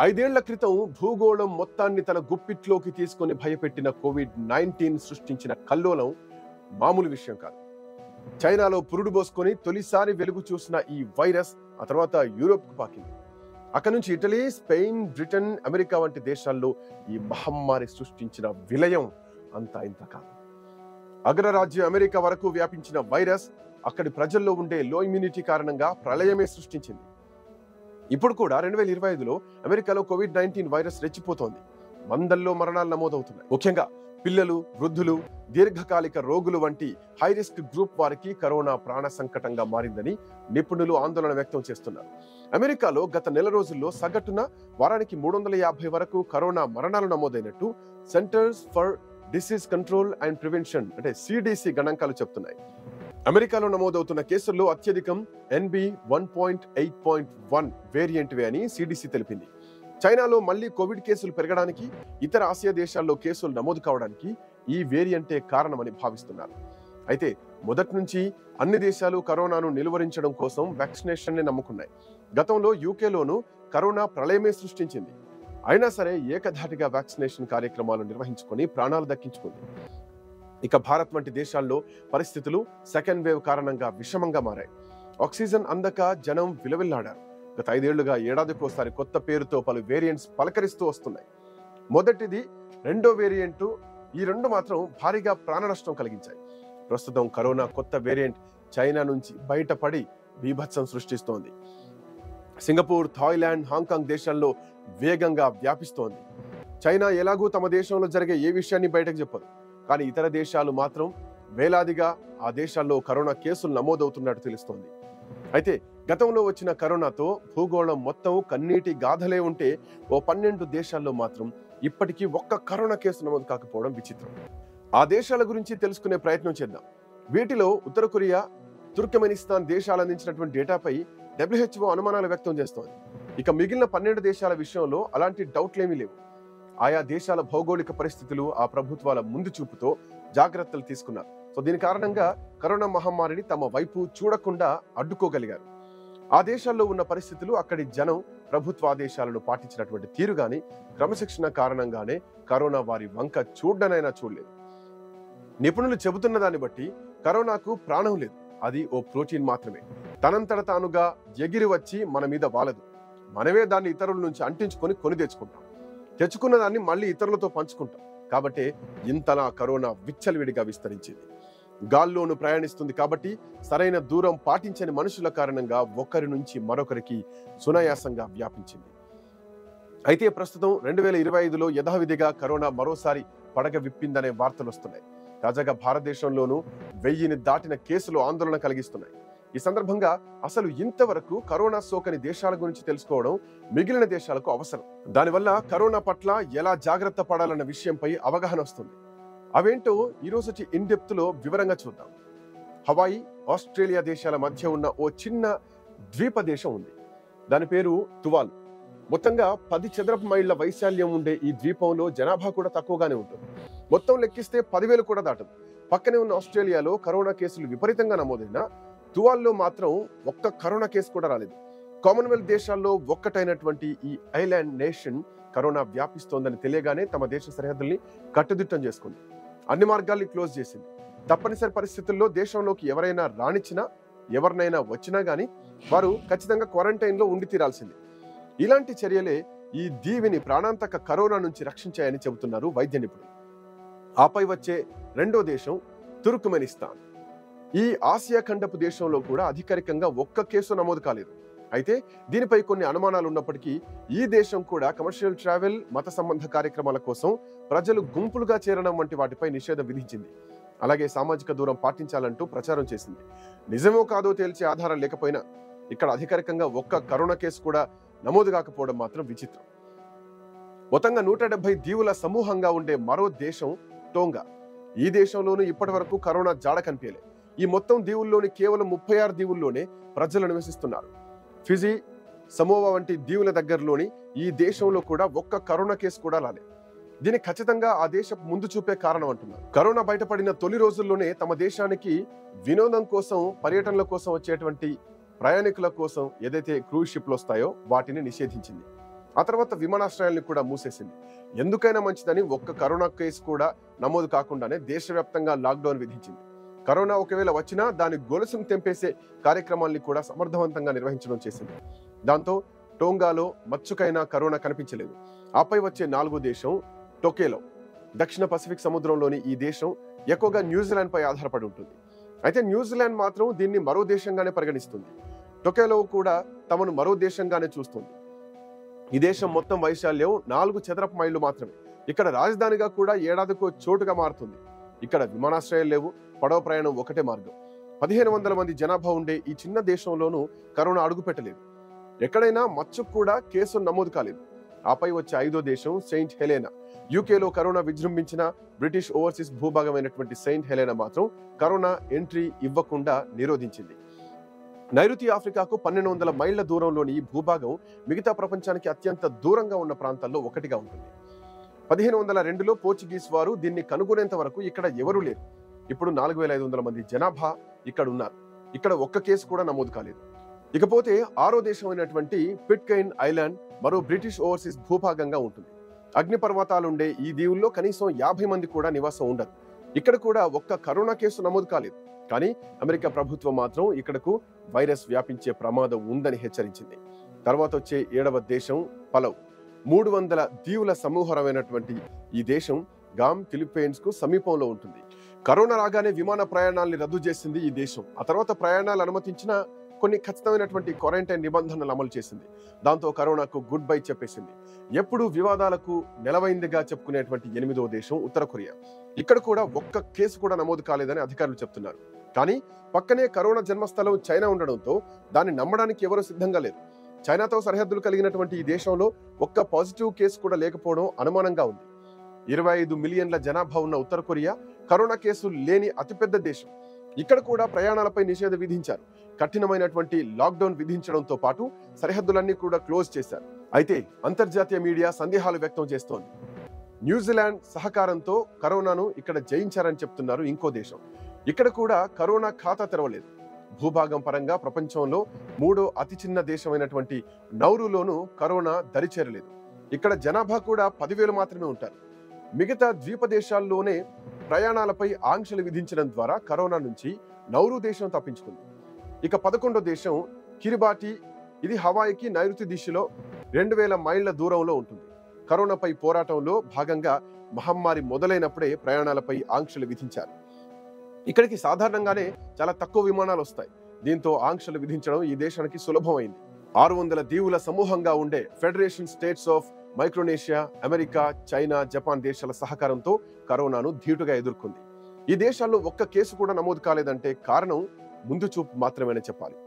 5 ఏళ్ల క్రితం భూగోళం మొత్తాన్ని తన గుప్పిట్లోకి తీసుకొని భయపెట్టిన కోవిడ్-19 సృష్టించిన కల్లోలం మామూలు విషయం కాదు. చైనాలో పురుడు పోసుకొని తొలిసారి వెలుగు చూసిన ఈ వైరస్ ఆ తర్వాత యూరోప్కు పాకింది. అక్కడి నుంచి ఇటలీ, స్పెయిన్, బ్రిటన్, అమెరికా వంటి దేశాల్లో ఈ మహమ్మారి సృష్టించిన విలయం అంతా ఇంత కాదు. అగ్రరాజ్యం అమెరికా వరకు వ్యాపించిన వైరస్ అక్కడి ప్రజల్లో ఉండే లో ఇమ్యూనిటీ కారణంగా ప్రళయమే సృష్టించింది. ఇప్పుడు కూడా 2025లో అమెరికాలో కోవిడ్-19 వైరస్ రెచ్చిపోతోంది. వందల్లో మరణాలు నమోదవుతున్నాయి. ముఖ్యంగా పిల్లలు, వృద్ధులు, దీర్ఘకాలిక రోగులు వంటి హై రిస్క్ గ్రూప్ వారికి కరోనా ప్రాణ సంకటంగా మారిందని నిపుణులు ఆందోళన వ్యక్తం చేస్తున్నారు. అమెరికాలో గత నెల రోజుల్లో సగటున వారానికి 350 వరకు కరోనా మరణాలు నమోదైనట్టు centers for disease control and prevention అంటే CDC గణాంకాలు చెప్తున్నాయి. అమెరికాలో నమోదవుతున్న కేసుల్లో అత్యధికం NB.1.8.1 వేరియంట్వే అని CDC తెలిపింది. చైనాలో మళ్లీ కోవిడ్ కేసులు పెరగడానికి, ఇతర ఆసియా దేశాల్లో కేసులు నమోదు కావడానికి ఈ వేరియంటే కారణమని భావిస్తున్నారు. అయితే మొదటి నుంచి అన్ని దేశాలు కరోనాను నిలువరించడం కోసం వ్యాక్సినేషన్ ని నమ్ముకున్నాయి. గతంలో యూకేలోనూ కరోనా ప్రళయమే సృష్టించింది. అయినా సరే ఏకధాటిగా వ్యాక్సినేషన్ కార్యక్రమాలు నిర్వహించుకొని ప్రాణాలు దక్కించుకుంది. ఇక భారత్ వంటి దేశాల్లో పరిస్థితులు సెకండ్ వేవ్ కారణంగా విషమంగా మారాయి. ఆక్సిజన్ అందక జనం విలవిల్లాడారు. గత 5 ఏళ్లుగా ఏడాదికోసారి కొత్త పేరుతో పలు వేరియంట్స్ పలకరిస్తూ వస్తున్నాయి. మొదటిది, రెండో వేరియంట్, ఈ రెండు మాత్రం భారీగా ప్రాణ నష్టం కలిగించాయి. ప్రస్తుతం కరోనా కొత్త వేరియంట్ చైనా నుంచి బయటపడి బీభత్సం సృష్టిస్తోంది. సింగపూర్, థాయిలాండ్, హాంకాంగ్ దేశాల్లో వేగంగా వ్యాపిస్తోంది. చైనా ఎలాగూ తమ దేశంలో జరిగే ఏ విషయాన్ని బయటకు చెప్పదు. కానీ ఇతర దేశాలు మాత్రం వేలాదిగా ఆ దేశాల్లో కరోనా కేసులు నమోదవుతున్నట్టు తెలుస్తోంది. అయితే గతంలో వచ్చిన కరోనాతో భూగోళం మొత్తం కన్నీటి గాథలే ఉంటే ఓ 12 దేశాల్లో మాత్రం ఇప్పటికీ ఒక్క కరోనా కేసు నమోదు కాకపోవడం విచిత్రం. ఆ దేశాల గురించి తెలుసుకునే ప్రయత్నం చేద్దాం. వీటిలో ఉత్తర కొరియా, తుర్కమెనిస్తాన్ దేశాలు అందించినటువంటి డేటాపై WHO అనుమానాలు వ్యక్తం చేస్తోంది. ఇక మిగిలిన 12 దేశాల విషయంలో అలాంటి డౌట్లేమీ లేవు. ఆయా దేశాల భౌగోళిక పరిస్థితులు, ఆ ప్రభుత్వాల ముందు చూపుతో జాగ్రత్తలు తీసుకున్నారు. సో దీని కారణంగా కరోనా మహమ్మారిని తమ వైపు చూడకుండా అడ్డుకోగలిగారు. ఆ దేశాల్లో ఉన్న పరిస్థితులు, అక్కడి జనం ప్రభుత్వ ఆదేశాలను పాటించినటువంటి తీరు గాని, క్రమశిక్షణ కారణంగానే కరోనా వారి వంక చూడనైనా చూడలేదు. నిపుణులు చెబుతున్న దాన్ని బట్టి కరోనాకు ప్రాణం లేదు. అది ఓ ప్రోటీన్ మాత్రమే. తనంతట తానుగా ఎగిరి వచ్చి మన మీద వాలదు. మనమే దాన్ని ఇతరుల నుంచి అంటించుకొని కొని తెచ్చుకుంటాం. తెచ్చుకున్న దాన్ని మళ్ళీ ఇతరులతో పంచుకుంటాం. కాబట్టే ఇంతలా కరోనా విచ్చలవిడిగా విస్తరించింది. గాల్లోనూ ప్రయాణిస్తుంది కాబట్టి సరైన దూరం పాటించని మనుషుల కారణంగా ఒకరి నుంచి మరొకరికి సునాయాసంగా వ్యాపించింది. అయితే ప్రస్తుతం 2025లో యథావిధిగా కరోనా మరోసారి పడగ విప్పిందనే వార్తలు వస్తున్నాయి. తాజాగా భారతదేశంలోనూ 1000ని దాటిన కేసులు ఆందోళన కలిగిస్తున్నాయి. ఈ సందర్భంగా అసలు ఇంతవరకు కరోనా సోకని దేశాల గురించి తెలుసుకోవడం మిగిలిన దేశాలకు అవసరం. దానివల్ల కరోనా పట్ల ఎలా జాగ్రత్త పడాలన్న విషయంపై అవగాహన వస్తుంది. అవేంటో ఈరోజు ఇన్ డెప్త్ లో వివరంగా చూద్దాం. హవాయి, ఆస్ట్రేలియా దేశాల మధ్య ఉన్న ఓ చిన్న ద్వీప దేశం ఉంది. దాని పేరు తువాలు. మొత్తంగా 10 చదరపు మైళ్ల వైశాల్యం ఉండే ఈ ద్వీపంలో జనాభా కూడా తక్కువగానే ఉంటుంది. మొత్తం లెక్కిస్తే 10,000 కూడా దాటదు. పక్కనే ఉన్న ఆస్ట్రేలియాలో కరోనా కేసులు విపరీతంగా నమోదైనా తువాల్లో మాత్రం ఒక్క కరోనా కేసు కూడా రాలేదు. కామన్వెల్త్ దేశాల్లో ఒక్కటైనటువంటి ఈ ఐలాండ్ నేషన్ కరోనా వ్యాపిస్తోందని తెలియగానే తమ దేశ సరిహద్దుల్ని కట్టుదిట్టం చేసుకుంది. అన్ని మార్గాల్ని క్లోజ్ చేసింది. తప్పనిసరి పరిస్థితుల్లో దేశంలోకి ఎవరైనా రానిచ్చినా, ఎవరినైనా వచ్చినా గానీ వారు ఖచ్చితంగా క్వారంటైన్ లో ఉండి తీరాల్సింది. ఇలాంటి చర్యలే ఈ దీవిని ప్రాణాంతక కరోనా నుంచి రక్షించాయని చెబుతున్నారు వైద్య నిపుణులు. ఆపై వచ్చే రెండో దేశం తుర్కమెనిస్తాన్. ఈ ఆసియా ఖండపు దేశంలో కూడా అధికారికంగా ఒక్క కేసు నమోదు కాలేదు. అయితే దీనిపై కొన్ని అనుమానాలు ఉన్నప్పటికీ ఈ దేశం కూడా కమర్షియల్ ట్రావెల్, మత సంబంధ కార్యక్రమాల కోసం ప్రజలు గుంపులుగా చేరడం వంటి వాటిపై నిషేధం విధించింది. అలాగే సామాజిక దూరం పాటించాలంటూ ప్రచారం చేసింది. నిజమో కాదో తేల్చే ఆధారం లేకపోయినా ఇక్కడ అధికారికంగా ఒక్క కరోనా కేసు కూడా నమోదు కాకపోవడం మాత్రం విచిత్రం. మొత్తంగా 170 దీవుల సమూహంగా ఉండే మరో దేశం టోంగా. ఈ దేశంలోనూ ఇప్పటి వరకు కరోనా జాడ కనిపించలే. ఈ మొత్తం దీవుల్లోని కేవలం 36 దీవుల్లోనే ప్రజలు నివసిస్తున్నారు. ఫిజీ, సమోవా వంటి దీవుల దగ్గరలోని ఈ దేశంలో కూడా ఒక్క కరోనా కేసు కూడా రాలేదు. దీనికి ఖచ్చితంగా ఆ దేశం ముందు చూపే కారణం అంటున్నారు. కరోనా బయటపడిన తొలి రోజుల్లోనే తమ దేశానికి వినోదం కోసం, పర్యటనల కోసం వచ్చేటువంటి ప్రయాణికుల కోసం ఏదైతే క్రూజ్ షిప్లు వస్తాయో వాటిని నిషేధించింది. ఆ తర్వాత విమానాశ్రయాలను కూడా మూసేసింది. ఎందుకైనా మంచిదని ఒక్క కరోనా కేసు కూడా నమోదు కాకుండానే దేశవ్యాప్తంగా లాక్డౌన్ విధించింది. కరోనా ఒకవేళ వచ్చినా దాని గొలుసును తెంపేసే కార్యక్రమాల్ని కూడా సమర్థవంతంగా నిర్వహించడం చేసింది. దాంతో టోంగాలో మచ్చుకైనా కరోనా కనిపించలేదు. ఆపై వచ్చే 4వ దేశం టోకేలో. దక్షిణ పసిఫిక్ సముద్రంలోని ఈ దేశం ఎక్కువగా న్యూజిలాండ్ పై ఆధారపడి ఉంటుంది. అయితే న్యూజిలాండ్ మాత్రం దీన్ని మరో దేశంగానే పరిగణిస్తుంది. టోకేలో కూడా తమను మరో దేశంగానే చూస్తుంది. ఈ దేశం మొత్తం వైశాల్యం 4 చదరపు మైళ్ళు మాత్రమే. ఇక్కడ రాజధానిగా కూడా ఏడాదికో చోటుగా మారుతుంది. ఇక్కడ విమానాశ్రయాలు లేవు, పడవ ప్రయాణం ఒకటే మార్గం. 1500 మంది జనాభా ఉండే ఈ చిన్న దేశంలోనూ కరోనా అడుగుపెట్టలేదు. ఎక్కడైనా మచ్చుకు కూడా కేసులు నమోదు కాలేదు. ఆపై వచ్చే 5వ దేశం సెయింట్ హెలెనా. యూకేలో కరోనా విజృంభించిన బ్రిటిష్ ఓవర్సీస్ భూభాగమైనటువంటి సెయింట్ హెలెనా మాత్రం కరోనా ఎంట్రీ ఇవ్వకుండా నిరోధించింది. నైరుతి ఆఫ్రికాకు 1200 మైళ్ల దూరంలోని ఈ భూభాగం మిగతా ప్రపంచానికి అత్యంత దూరంగా ఉన్న ప్రాంతాల్లో ఒకటిగా ఉంటుంది. 1502లో పోర్చుగీస్ వారు దీన్ని కనుగొనేంత వరకు ఇక్కడ ఎవరూ లేరు. ఇప్పుడు 4500 మంది జనాభా ఇక్కడ ఉన్నారు. ఇక్కడ ఒక్క కేసు కూడా నమోదు కాలేదు. ఇకపోతే 6వ దేశమైనటువంటి పిట్కైన్ ఐలాండ్ మరో బ్రిటిష్ ఓవర్సీస్ భూభాగంగా ఉంటుంది. అగ్నిపర్వతాలుండే ఈ దీవుల్లో కనీసం 50 మంది కూడా నివాసం ఉండరు. ఇక్కడ కూడా ఒక్క కరోనా కేసు నమోదు కాలేదు. కానీ అమెరికా ప్రభుత్వం మాత్రం ఇక్కడకు వైరస్ వ్యాపించే ప్రమాదం ఉందని హెచ్చరించింది. తర్వాత వచ్చే 7వ దేశం పలవ్. 300 దీవుల సమూహమైనటువంటి ఈ దేశం గామ్ ఫిలిప్పైన్స్ కు సమీపంలో ఉంటుంది. కరోనా రాగానే విమాన ప్రయాణాలను రద్దు చేసింది ఈ దేశం. ఆ తర్వాత ప్రయాణాలు అనుమతించిన కొన్ని ఖచ్చితమైనటువంటి క్వారంటైన్ నిబంధనలు అమలు చేసింది. దాంతో కరోనాకు గుడ్ బై చెప్పేసింది. ఎప్పుడు వివాదాలకు నెలవైందిగా చెప్పుకునేటువంటి 8వ దేశం ఉత్తర కొరియా. ఇక్కడ కూడా ఒక్క కేసు కూడా నమోదు కాలేదని అధికారులు చెప్తున్నారు. కానీ పక్కనే కరోనా జన్మస్థలం చైనా ఉండడంతో దాన్ని నమ్మడానికి ఎవరూ సిద్ధంగా లేరు. చైనాతో సరిహద్దులు కలిగినటువంటి ఈ దేశంలో ఒక్క పాజిటివ్ కేసు కూడా లేకపోవడం అనుమానంగా ఉంది. 25 మిలియన్ల జనాభా ఉన్న ఉత్తర కొరియా కరోనా కేసులు లేని అతిపెద్ద దేశం. ఇక్కడ కూడా ప్రయాణాలపై నిషేధం విధించారు. కఠినమైనటువంటి లాక్డౌన్ విధించడంతో పాటు సరిహద్దులన్నీ కూడా క్లోజ్ చేశారు. అయితే అంతర్జాతీయ మీడియా సందేహాలు వ్యక్తం చేస్తోంది. న్యూజిలాండ్ సహకారంతో కరోనాను ఇక్కడ జయించారని చెప్తున్నారు ఇంకో దేశం. ఇక్కడ కూడా కరోనా ఖాతా తెరవలేదు. భూభాగం పరంగా ప్రపంచంలో 3వ అతి చిన్న దేశమైనటువంటి నౌరులోనూ కరోనా దరిచేరలేదు. ఇక్కడ జనాభా కూడా 10,000 మాత్రమే ఉంటారు. మిగతా ద్వీప దేశాల్లోనే ప్రయాణాలపై ఆంక్షలు విధించడం ద్వారా కరోనా నుంచి నౌరు దేశం తప్పించుకుంది. ఇక 11వ దేశం కిరిబాటి. ఇది హవాయికి నైరుతి దిశలో 2000 మైళ్ల దూరంలో ఉంటుంది. కరోనాపై పోరాటంలో భాగంగా మహమ్మారి మొదలైనప్పుడే ప్రయాణాలపై ఆంక్షలు విధించారు. ఇక్కడికి సాధారణంగానే చాలా తక్కువ విమానాలు వస్తాయి. దీంతో ఆంక్షలు విధించడం ఈ దేశానికి సులభమైంది. 600 దీవుల సమూహంగా ఉండే federation states of Micronesia, America, China, Japan దేశాల సహకారంతో కరోనాను ధీటుగా ఎదుర్కొంది. ఈ దేశాల్లో ఒక్క కేసు కూడా నమోదు కాలేదంటే కారణం ముందు చూపు మాత్రమేనని చెప్పాలి.